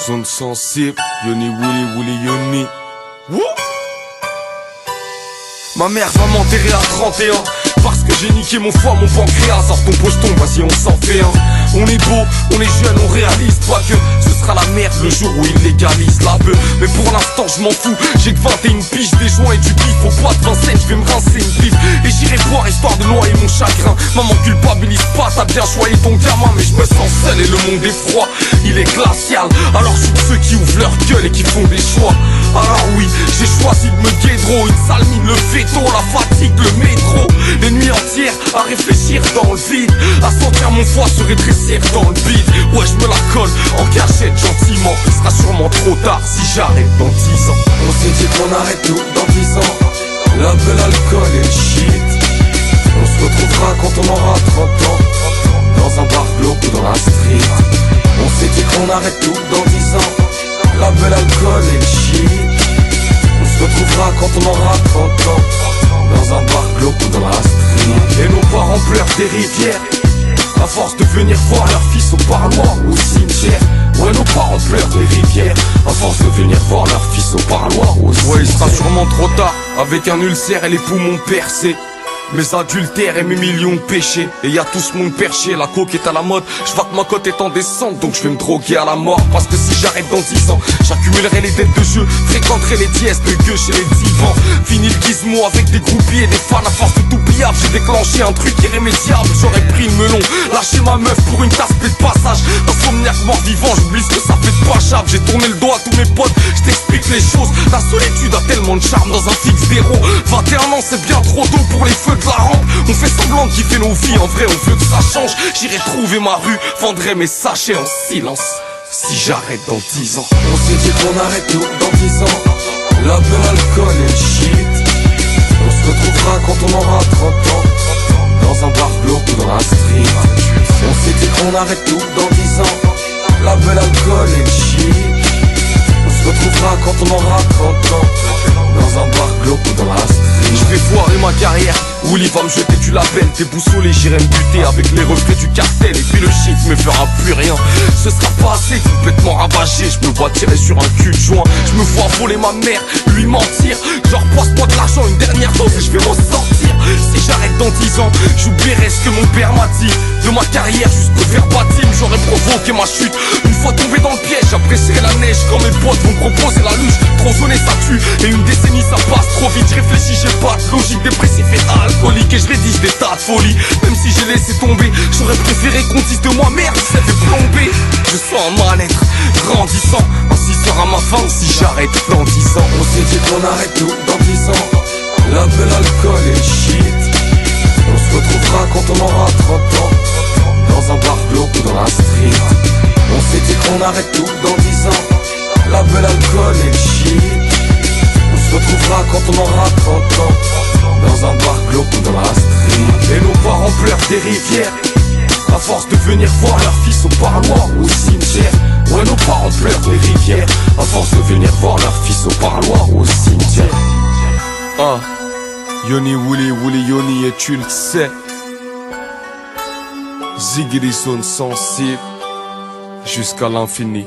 Zone sensible, Yoni Wouli Wouli Yoni. Wouh. Ma mère va m'enterrer à 31 parce que j'ai niqué mon foie, mon pancréas. Sors ton pocheton, vas-y on s'en fait un. On est beau, on est jeune, on réalise pas que ce sera la merde le jour où ils légalisent la beuh. Mais pour l'instant je m'en fous, j'ai que 21 piges, des joints et du bif. Au bois de Vincennes, je vais me rincer une bif. Et j'irai boire histoire de noyer mon chagrin. Maman culpabilise pas, t'as bien choisi ton gamin. Mais je me sens seul et le monde est froid, il est glacial. Alors je suis ceux qui ouvrent leur gueule et qui font des choix. Alors oui, j'ai choisi de me guédro. Une sale mine, le féto, la fatigue, le métro. Les nuits entières à réfléchir dans le vide, à sentir mon foie se rétrécir dans le bide. Ouais, je me la colle en cachette gentiment. Ce sera sûrement trop tard si j'arrête dans 10 ans. On s'est dit qu'on arrête tout dans 10 ans. La belle, l'alcool et le shit. On se retrouvera quand on aura 30 ans, dans un bar glauque ou dans la street. On s'est dit qu'on arrête tout dans 10 ans. La belle, l'alcool et le shit. On se retrouvera quand on aura 30 ans, dans un bar glauque ou dans la street. Et nos parents pleurent des rivières à force de venir voir leur fils au parloir ou au cimetière. Ouais, nos parents pleurent des rivières à force de venir voir leur fils au parloir ou au cimetière. Ouais, il sera sûrement trop tard, avec un ulcère et les poumons percés. Mes adultères et mes millions de péchés. Et y a tout ce monde perché, la coke est à la mode. Je vois que ma cote est en descente, donc je vais me droguer à la mort. Parce que si j'arrête dans 10 ans, j'accumulerai les dettes de jeu, fréquenterai les dièses de gueux chez les divans. Fini le gizmo avec des groupies et des fans. À force de tout pillable, j'ai déclenché un truc irrémédiable. J'aurais pris le melon, lâché ma meuf pour une tasse de passage. Insomniaque mort vivant, j'oublie ce que ça fait de pas chable. J'ai tourné le dos à tous mes potes, je t'explique les choses. La solitude a tellement de charme dans un fixe d'héros. 21 ans c'est bien trop tôt pour les feux de la rampe. On fait semblant de kiffer nos vies, en vrai on veut que ça change. J'irai trouver ma rue, vendrai mes sachets en silence si j'arrête dans 10 ans. On s'est dit qu'on arrête tout dans 10 ans. La belle, l'alcool et le shit. On se retrouvera quand on aura 30 ans, dans un bar glauque ou dans la street. On s'est dit qu'on arrête tout dans 10 ans. La belle, l'alcool et le shit. On se retrouvera quand on aura 30 ans, dans un bar glauque ou dans la street. Je vais foirer ma carrière, Willy va me jeter du label. Déboussolé, j'irai me buter avec les reflets du cartel. Et puis le shit me fera plus rien. Ce sera pas assez, complètement ravagé. Je me vois tirer sur un cul de joint. Je me vois voler ma mère, lui mentir. Genre passe-moi de l'argent, une dernière dose et je vais m'en sortir. Si j'arrête dans 10 ans, j'oublierai ce que mon père m'a dit. De ma carrière jusqu'au verbatim, j'aurais provoqué ma chute. Une fois tombé dans le piège, j'apprécierai la neige. Quand mes potes vont me proposer la luge, trop sonné ça tue. Et une décennie ça passe trop vite, je réfléchis, j'ai pas de logique. Dépressif et alcoolique et je rédige des tas de folies. Même si j'ai laissé tomber, j'aurais préféré qu'on dise de moi merde, ça fait plomber. Je sens un mal-être grandissant, ainsi sera ma fin si j'arrête dans 10 ans. On s'est dit qu'on arrête tout dans 10 ans. La belle, l'alcool et le shit. On se retrouvera quand on aura 30 ans, dans un bar glauque ou dans la street. On s'est dit qu'on arrête tout dans 10 ans. La belle, l'alcool et le shit. On se retrouvera quand on aura 30 ans, dans un bar glauque ou dans la street. Et nos parents pleurent des rivières à force de venir voir leur fils au parloir ou au cimetière. Ouais, nos parents pleurent des rivières à force de venir voir leur fils au parloir ou au cimetière. Ah, Yoni Wouli Wouli Yoni et tu le sais. Ziggy Zone sensible jusqu'à l'infini.